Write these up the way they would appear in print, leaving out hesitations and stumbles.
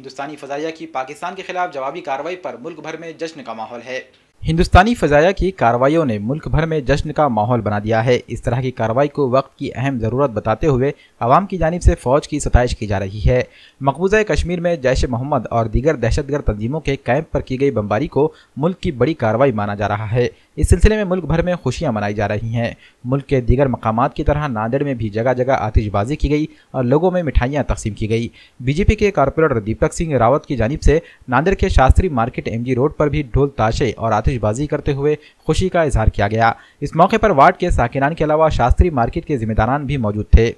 हिंदुस्तानी फजाइया की पाकिस्तान के खिलाफ जवाबी कार्रवाई पर मुल्क भर में जश्न का माहौल है। हिंदुस्तानी फजाइया की कार्रवाइयों ने मुल्क भर में जश्न का माहौल बना दिया है। इस तरह की कार्रवाई को वक्त की अहम ज़रूरत बताते हुए अवाम की जानिब से फ़ौज की सताइश की जा रही है। मकबूजा कश्मीर में जैश मोहम्मद और दीगर दहशतगर्द तंजीमों के कैंप पर की गई बमबारी को मुल्क की बड़ी कार्रवाई माना जा रहा है। इस सिलसिले में मुल्क भर में खुशियां मनाई जा रही हैं। मुल्क के दीगर मकामात की तरह नांदेड़ में भी जगह जगह आतिशबाजी की गई और लोगों में मिठाइयां तकसीम की गई। बीजेपी के कारपोरेटर दीपक सिंह रावत की जानिब से नांदेड़ के शास्त्री मार्केट MG रोड पर भी ढोल ताशे और आतिशबाजी करते हुए खुशी का इजहार किया गया। इस मौके पर वार्ड के साकिनान के अलावा शास्त्री मार्केट के जिम्मेदारान भी मौजूद थे।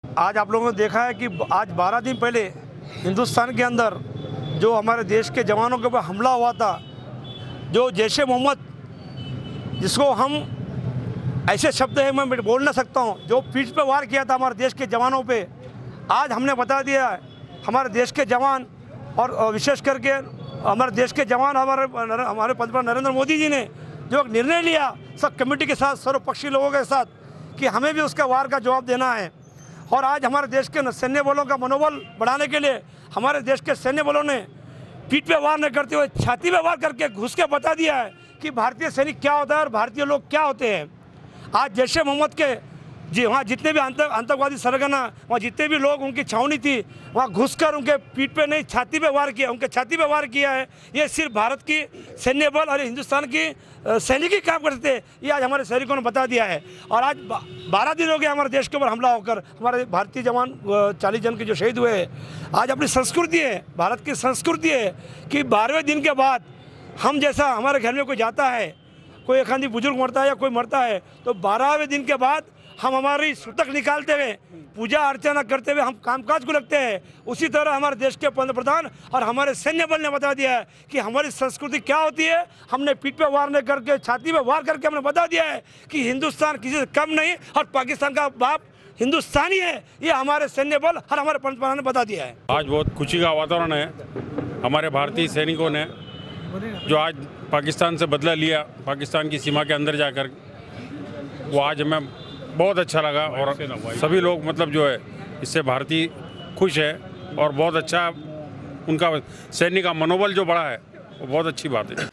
आज आप लोगों ने देखा है कि आज 12 दिन पहले हिंदुस्तान के अंदर जो हमारे देश के जवानों के ऊपर हमला हुआ था, जो जैश मोहम्मद, जिसको हम ऐसे शब्द है मैं बोल ना सकता हूँ, जो पीठ पे वार किया था हमारे देश के जवानों पे, आज हमने बता दिया है हमारे देश के जवान और विशेष करके हमारे देश के जवान हमारे पंतप्रधान नरेंद्र मोदी जी ने जो एक निर्णय लिया सब कमेटी के साथ, सर्वपक्षीय लोगों के साथ, कि हमें भी उसका वार का जवाब देना है। और आज हमारे देश के सैन्य बलों का मनोबल बढ़ाने के लिए हमारे देश के सैन्य बलों ने पीठ पे वार न करते हुए छाती पे वार करके घुस के बता दिया है कि भारतीय सैनिक क्या होता है और भारतीय लोग क्या होते हैं। आज जैश मोहम्मद के वहाँ जितने भी आतंकवादी सरगना, वहाँ जितने भी लोग उनकी छावनी थी, वहाँ घुसकर उनके पीठ पे नहीं छाती पे वार किया, उनके छाती पे वार किया है। ये सिर्फ भारत की सैन्य बल और हिंदुस्तान की सैनिक ही काम करते थे, ये आज हमारे सैनिकों ने बता दिया है। और आज 12 दिन हो गए हमारे देश के ऊपर हमला होकर, हमारे भारतीय जवान 40 जन के जो शहीद हुए हैं। आज अपनी संस्कृति है, भारत की संस्कृति है कि 12वें दिन के बाद हम जैसा हमारे घर में कोई जाता है, कोई एक आदमी बुजुर्ग मरता है या कोई मरता है, तो 12वें दिन के बाद हम हमारी सुतक निकालते हुए, पूजा अर्चना करते हुए हम कामकाज को लगते हैं। उसी तरह हमारे देश के पंतप्रधान और हमारे सैन्य बल ने बता दिया है कि हमारी संस्कृति क्या होती है। हमने पीठ पे वार नहीं करके, छाती पे वार करके हमने बता दिया है कि हिंदुस्तान किसी से कम नहीं और पाकिस्तान का बाप हिंदुस्तानी है। ये हमारे सैन्य बल और हमारे पंतप्रधान ने बता दिया है। आज बहुत खुशी का वातावरण है। हमारे भारतीय सैनिकों ने जो आज पाकिस्तान से बदला लिया, पाकिस्तान की सीमा के अंदर जाकर, वो आज हमें बहुत अच्छा लगा। और सभी लोग मतलब जो है इससे भारतीय खुश है और बहुत अच्छा उनका सैनिक का मनोबल जो बढ़ा है वो बहुत अच्छी बात है।